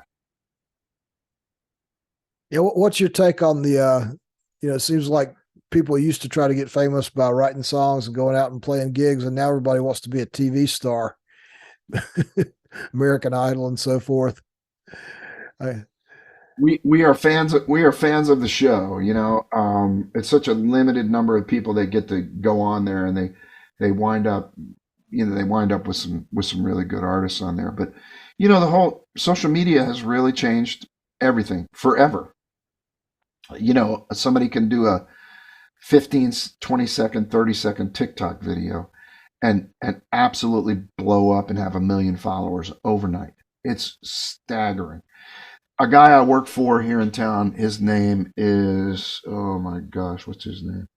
Yeah, what's your take on the? It seems like people used to try to get famous by writing songs and going out and playing gigs, and now everybody wants to be a TV star, American Idol, and so forth. I, We are fans. We are fans of the show. It's such a limited number of people that get to go on there, and they wind up, they wind up with some really good artists on there. But the whole social media has really changed everything forever. Somebody can do a 15, 20-second, 30-second TikTok video and absolutely blow up and have 1 million followers overnight. It's staggering. A guy I work for here in town, his name is, oh my gosh, what's his name?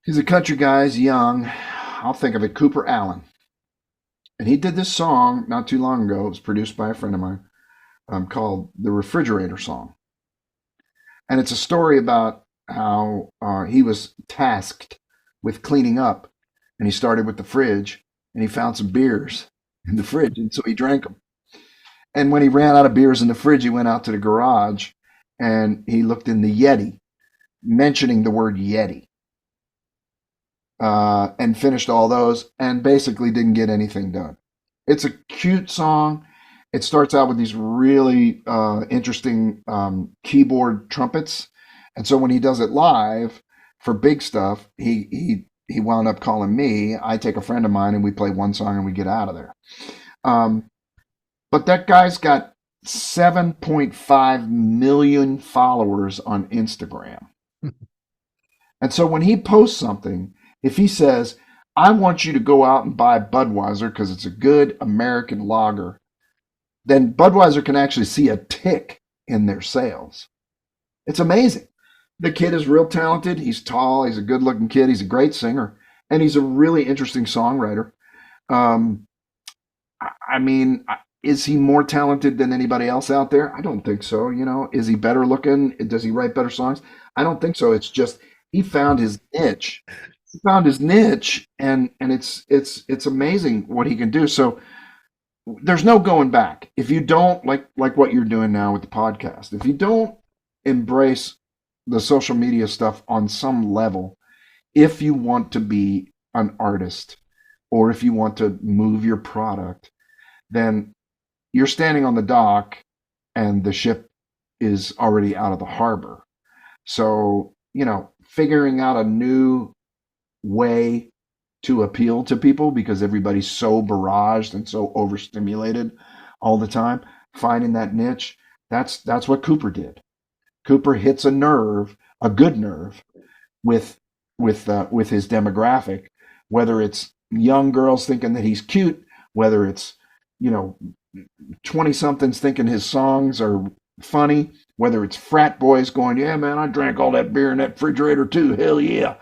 He's a country guy, he's young. I'll think of it, Cooper Allen. And he did this song not too long ago. It was produced by a friend of mine, called The Refrigerator Song. And it's a story about how he was tasked with cleaning up. And he started with the fridge and he found some beers in the fridge. And so he drank them. And when he ran out of beers in the fridge, he went out to the garage and he looked in the Yeti, mentioning the word Yeti, and finished all those and basically didn't get anything done. It's a cute song. It starts out with these really interesting keyboard trumpets. And so when he does it live for big stuff, he wound up calling me. I take a friend of mine and we play one song and we get out of there. But that guy's got 7.5 million followers on Instagram. And so when he posts something, if he says, I want you to go out and buy Budweiser because it's a good American lager, then Budweiser can actually see a tick in their sales. It's amazing. The kid is real talented. He's tall. He's a good looking kid. He's a great singer. And he's a really interesting songwriter. I mean, is he more talented than anybody else out there? I don't think so. Is he better looking? Does he write better songs? I don't think so. It's just he found his niche. He found his niche, and it's amazing what he can do. So there's no going back. If you don't like what you're doing now with the podcast, if you don't embrace the social media stuff on some level, if you want to be an artist or if you want to move your product, then you're standing on the dock and the ship is already out of the harbor. So, figuring out a new way to appeal to people because everybody's so barraged and so overstimulated all the time, finding that niche, that's what Cooper did. Cooper hits a nerve, a good nerve, with his demographic, whether it's young girls thinking that he's cute, whether it's 20 somethings thinking his songs are funny, whether it's frat boys going, yeah, man, I drank all that beer in that refrigerator too. Hell yeah.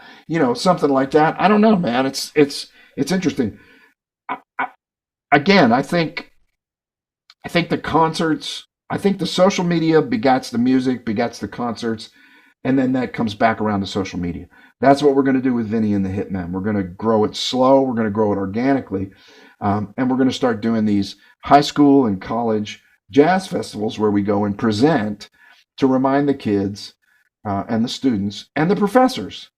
Something like that. I don't know, man. It's interesting. Again, I think the concerts, I think the social media begats the music, begats the concerts, and then that comes back around to social media. That's what we're going to do with Vinnie and the Hitmen. We're going to grow it slow. We're going to grow it organically. And we're going to start doing these high school and college jazz festivals where we go and present to remind the kids and the students and the professors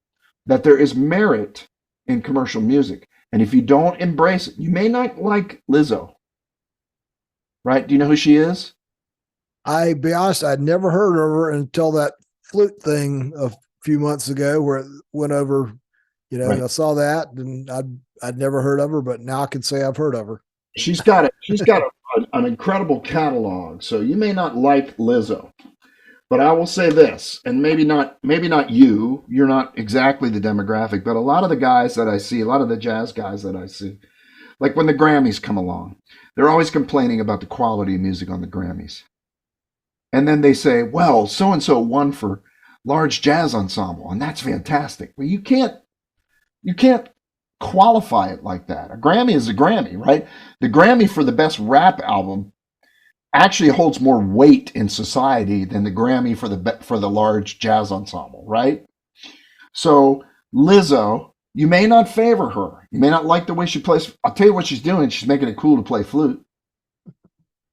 that there is merit in commercial music. And if you don't embrace it, you may not like Lizzo, right? Do you know who she is? I be honest, I'd never heard of her until that flute thing a few months ago where it went over, Right. I saw that and I'd never heard of her, but now I can say I've heard of her. She's got it. She's got an incredible catalog. So you may not like Lizzo, but I will say this, and maybe not you. You're not exactly the demographic, but a lot of the guys that I see, a lot of the jazz guys that I see, like when the Grammys come along, they're always complaining about the quality of music on the Grammys. And then they say, well, so and so won for large jazz ensemble, and that's fantastic. Well, you can't qualify it like that. A Grammy is a Grammy, right? The Grammy for the best rap album actually holds more weight in society than the Grammy for the large jazz ensemble, right? So Lizzo, you may not favor her. You may not like the way she plays. I'll tell you what she's doing. She's making it cool to play flute.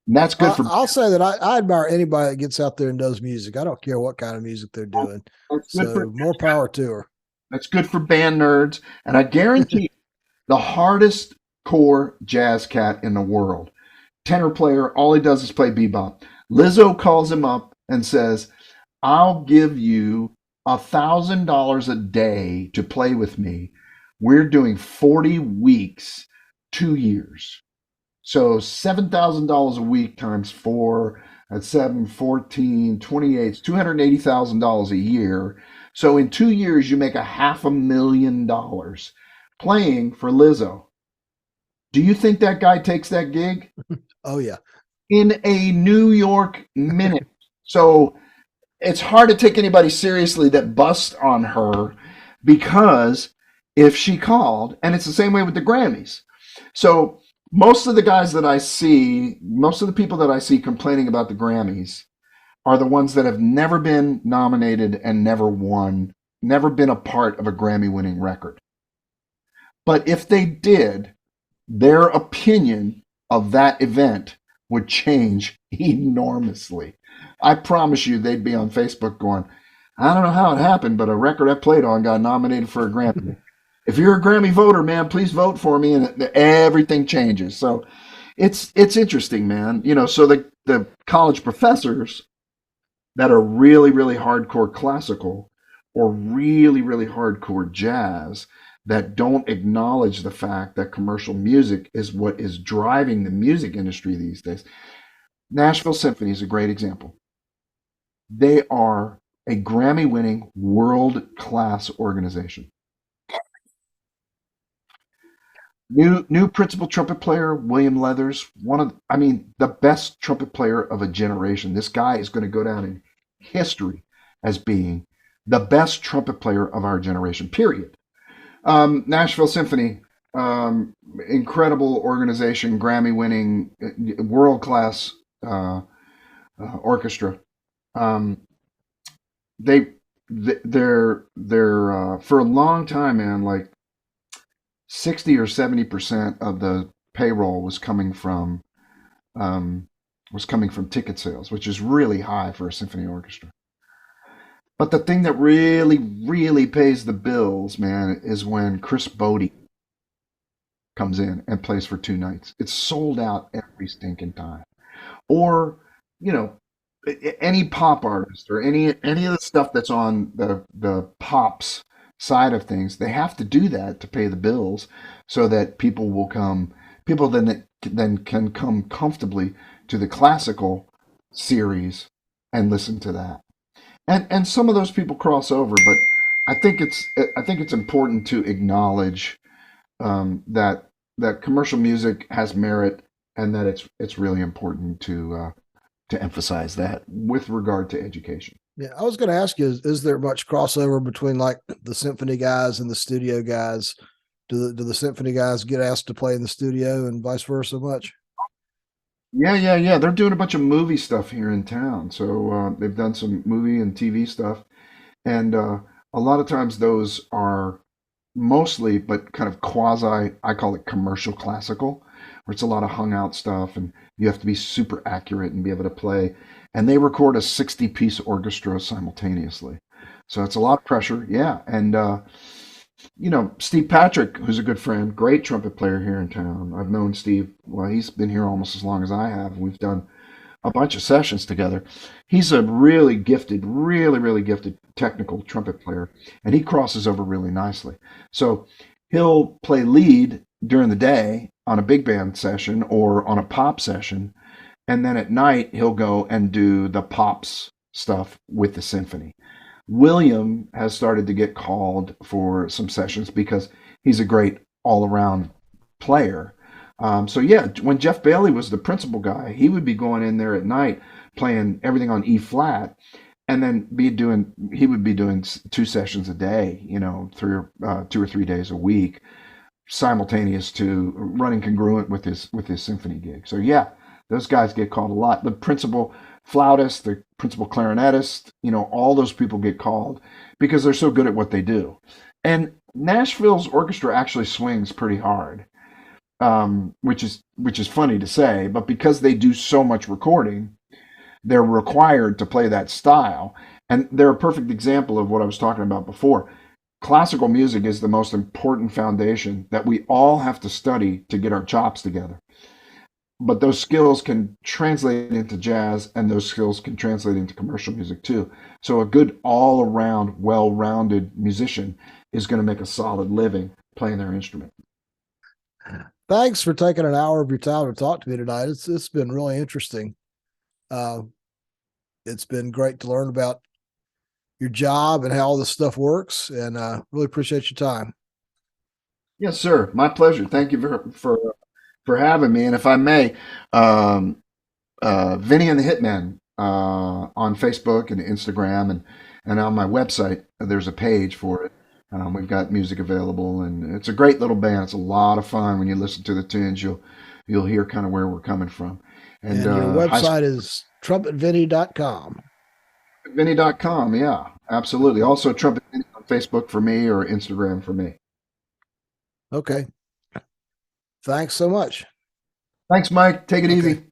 And that's good for I'll say that I admire anybody that gets out there and does music. I don't care what kind of music they're doing. that's good for So more power to her. that's good for band nerds. And I guarantee the hardest core jazz cat in the world, tenor player, all he does is play bebop. Lizzo calls him up and says, I'll give you $1,000 a day to play with me. We're doing 40 weeks, 2 years. So $7,000 a week times four, that's 7, 14, 28, $280,000 a year. So in 2 years, you make $500,000 playing for Lizzo. Do you think that guy takes that gig? Oh yeah. In a New York minute. So it's hard to take anybody seriously that busts on her, because if she called, and it's the same way with the Grammys. So most of the guys that I see, most of the people that I see complaining about the Grammys are the ones that have never been nominated and never won, never been a part of a Grammy winning record. But if they did, their opinion of that event would change enormously. I promise you they'd be on Facebook going, I don't know how it happened, but a record I played on got nominated for a Grammy. If you're a Grammy voter, man, please vote for me, and everything changes. So it's interesting, man. So the college professors that are really, really hardcore classical or really, really hardcore jazz that don't acknowledge the fact that commercial music is what is driving the music industry these days. Nashville Symphony is a great example. They are a Grammy-winning, world-class organization. New principal trumpet player, William Leathers, the best trumpet player of a generation. This guy is going to go down in history as being the best trumpet player of our generation, period. Nashville Symphony, incredible organization, Grammy-winning, world-class orchestra. They're for a long time, man, like 60 or 70% of the payroll was coming from ticket sales, which is really high for a symphony orchestra. But the thing that really, really pays the bills, man, is when Chris Bodie comes in and plays for 2 nights. It's sold out every stinking time. Or, any pop artist or any of the stuff that's on the pops side of things, they have to do that to pay the bills, so that people then can come comfortably to the classical series and listen to that. And some of those people cross over, but I think it's important to acknowledge that commercial music has merit, and that it's really important to emphasize that with regard to education. Yeah, I was going to ask you: is there much crossover between like the symphony guys and the studio guys? Do the symphony guys get asked to play in the studio and vice versa much? Yeah. They're doing a bunch of movie stuff here in town, so they've done some movie and TV stuff, and a lot of times those are mostly, but kind of quasi, I call it commercial classical, where it's a lot of hung out stuff and you have to be super accurate and be able to play. And they record a 60-piece orchestra simultaneously. So it's a lot of pressure. Yeah. And, Steve Patrick, who's a good friend, great trumpet player here in town. I've known Steve, well, he's been here almost as long as I have. We've done a bunch of sessions together. He's a really gifted, really, really gifted technical trumpet player, and he crosses over really nicely. So he'll play lead during the day on a big band session or on a pop session, and then at night he'll go and do the pops stuff with the symphony. William has started to get called for some sessions because he's a great all-around player. So yeah, when Jeff Bailey was the principal guy, he would be going in there at night playing everything on E flat, and then he would be doing 2 sessions a day, 2 or 3 days a week. simultaneous to running congruent with his symphony gig. So yeah, those guys get called a lot. The principal flautist, the principal clarinetist, all those people get called because they're so good at what they do. And Nashville's orchestra actually swings pretty hard, which is funny to say, but because they do so much recording, they're required to play that style. And they're a perfect example of what I was talking about before. Classical music is the most important foundation that we all have to study to get our chops together. But those skills can translate into jazz, and those skills can translate into commercial music too. So a good all around, well rounded musician is going to make a solid living playing their instrument. Thanks for taking an hour of your time to talk to me tonight. It's been really interesting. Uh, it's been great to learn about your job and how all this stuff works, and really appreciate your time. Yes, sir. My pleasure. Thank you for having me. And if I may, um, Vinnie and the Hitman on Facebook and Instagram, and on my website, there's a page for it. We've got music available, and it's a great little band. It's a lot of fun when you listen to the tunes. You'll hear kind of where we're coming from. And And your high website school is trumpetvinny.com. Vinnie.com. Yeah, absolutely. Also, Trumpet Vinnie on Facebook for me or Instagram for me. Okay. Thanks so much. Thanks, Mike. Take it Okay. easy.